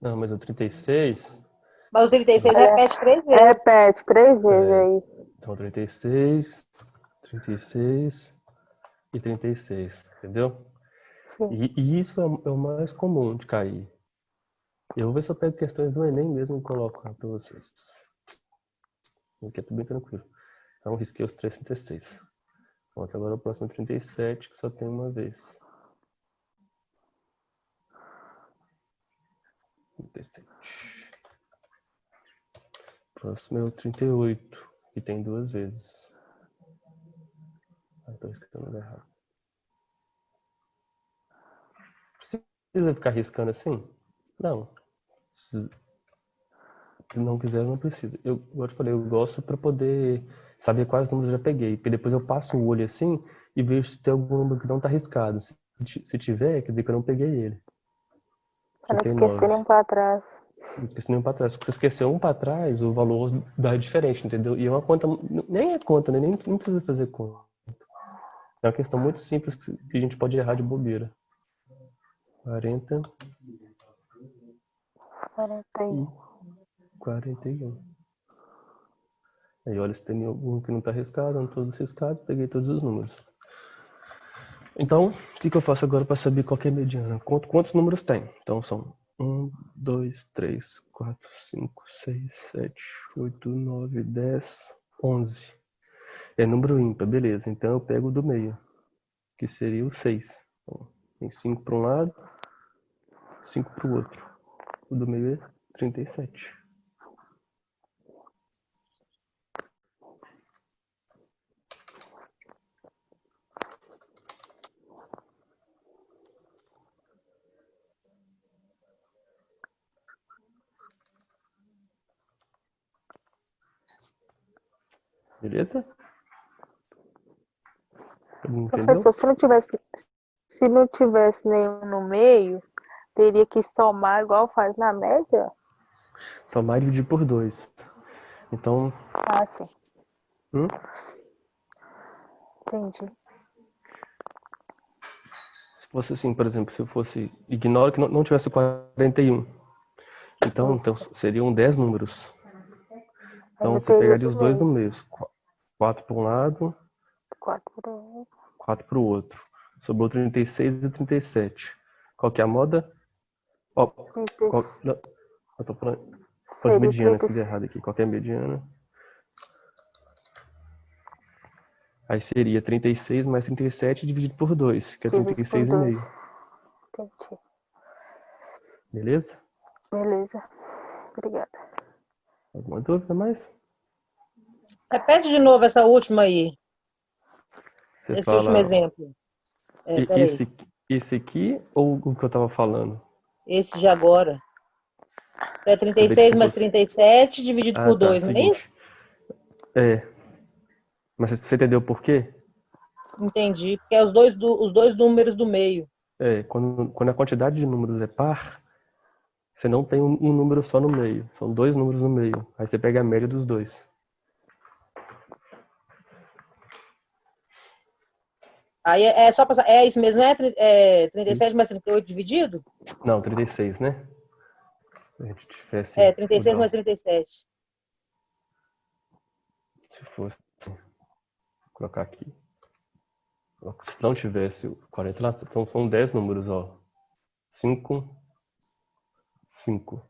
Não, mas o 36...
Mas o 36 repete 3 vezes.
Repete 3 vezes aí.
Então, 36 e 36, entendeu?
Sim.
E isso é o mais comum de cair. Eu vou ver se eu pego questões do Enem mesmo e coloco para vocês. Aqui é tudo bem tranquilo. Então, risquei os 36. Bom, agora o próximo é 37, que só tem uma vez. 37. Próximo é o 38, que tem 2 vezes. Estou escrevendo errado. Precisa ficar riscando assim? Não. Se não quiser, não precisa. Como eu te falei, eu gosto para poder saber quais números eu já peguei. Porque depois eu passo o olho assim e vejo se tem algum número que não está riscado. Se tiver, quer dizer que eu não peguei ele.
Pra não esquecer nenhum pra trás.
Não esqueci nenhum para trás. Se você esqueceu um para trás, o valor dá diferente, entendeu? E é uma conta, nem é conta, né? Nem precisa fazer conta. É uma questão muito simples que a gente pode errar de bobeira. 40. 41. Aí olha se tem algum que não está riscado, não todos riscados, peguei todos os números. Então, o que eu faço agora para saber qual que é a mediana? Quantos números tem? Então são 1, 2, 3, 4, 5, 6, 7, 8, 9, 10, 11. É número ímpar, beleza. Então eu pego o do meio, que seria o 6. Então, tem 5 para um lado, 5 para o outro. O do meio é 37. Beleza? Entendeu?
Professor, se não tivesse nenhum no meio, teria que somar igual faz na média?
Somar e dividir por 2. Então...
Ah, sim.
Hum?
Entendi.
Se fosse assim, por exemplo, se eu fosse... Ignora que não tivesse 41. Então seriam 10 números. Então você pegaria os dois no meio. 4 para um lado, 4 para o outro. Sobrou 36 e 37. Qual que é a moda? Não, eu tô falando de mediana, escrevi errado aqui. Qual que é a mediana? Aí seria 36 mais 37 dividido por 2, que é 36,5.
Entendi.
Beleza?
Beleza. Obrigada.
Alguma dúvida mais?
Repete de novo essa última aí. Esse último exemplo.
Esse aqui ou o que eu estava falando?
Esse de agora. É 36 mais 37 dividido por 2, não é isso?
É. Mas você entendeu por quê?
Entendi. Porque é os dois números do meio.
Quando a quantidade de números é par, Você não tem um número só no meio. São dois números no meio. Aí você pega a média dos dois.
Aí é só passar. É isso mesmo, né? 37 mais 38 dividido?
Não, 36, né? Se a gente tivesse
É,
o
36 mais
dó.
37.
Se fosse, vou colocar aqui. Se não tivesse o 40 lá, são 10 números, ó. 5, 5.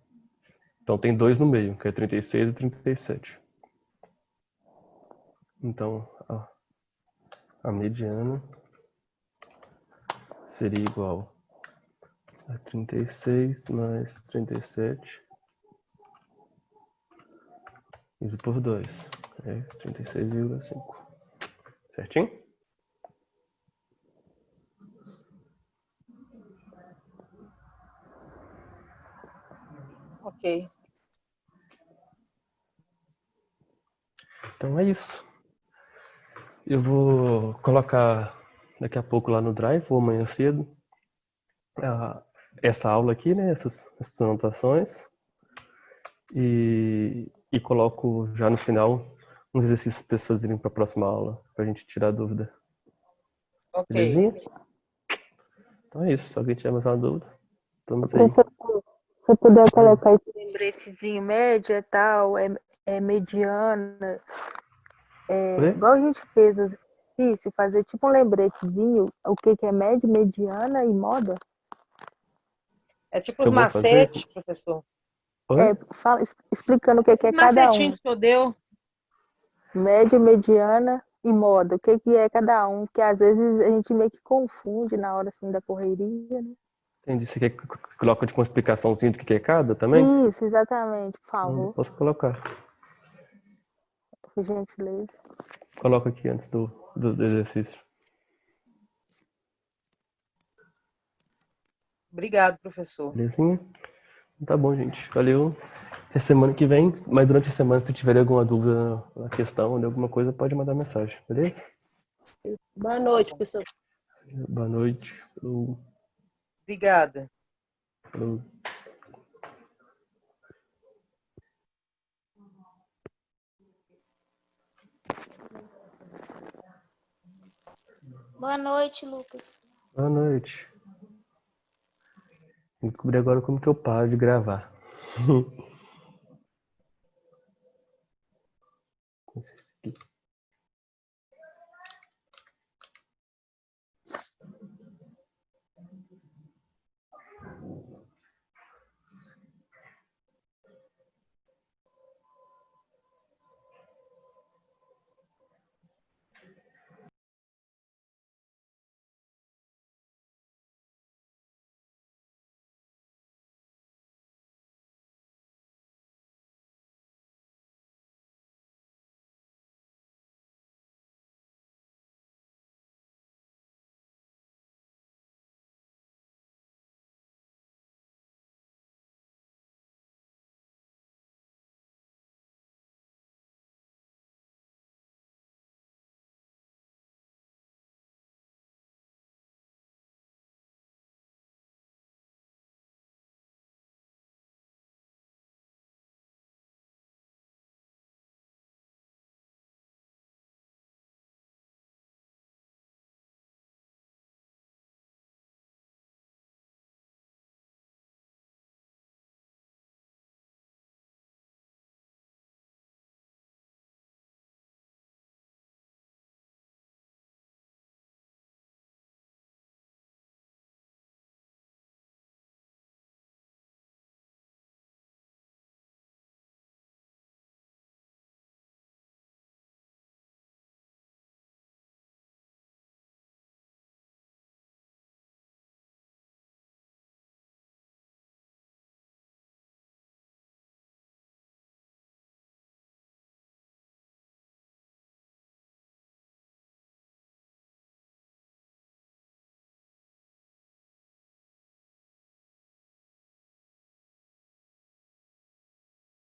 Então tem dois no meio, que é 36 e 37. Então, a mediana seria igual a 36 mais 37 dividido por 2. É 36,5. Certinho?
Ok.
Então é isso. Eu vou colocar daqui a pouco lá no Drive, ou amanhã cedo, essa aula aqui, né? Essas anotações. E coloco já no final uns exercícios para vocês fazerem para a próxima aula, para a gente tirar a dúvida.
Ok.
Belezinha? Então é isso. Se alguém tiver mais uma dúvida, estamos aí.
Professor, se você puder colocar esse lembretezinho média e tal, mediana,
Oi?
igual a gente fez no exercício, fazer tipo um lembretezinho, o que é média, mediana e moda.
É tipo
Se
os
eu vou fazer?
macetes, professor.
Oi?
Explicando o que
Esses
é cada um.
macetinhos que o senhor deu.
Média, mediana e moda. O que é cada um? Que às vezes a gente meio que confunde na hora assim da correria, né?
Entendi. Você quer que eu coloque tipo, uma explicaçãozinha do que é cada também?
Isso, exatamente, por favor,
Posso colocar.
por gentileza.
Coloco aqui antes do exercício.
Obrigado, professor.
Belezinha? Tá bom, gente. Valeu. Até semana que vem. Mas durante a semana, se tiver alguma dúvida na questão ou alguma coisa, pode mandar mensagem. Beleza?
Boa noite, professor.
Boa noite. Falou.
Obrigada.
Falou.
Boa noite, Lucas.
Boa noite. Vou descobrir agora como que eu paro de gravar. Esse aqui.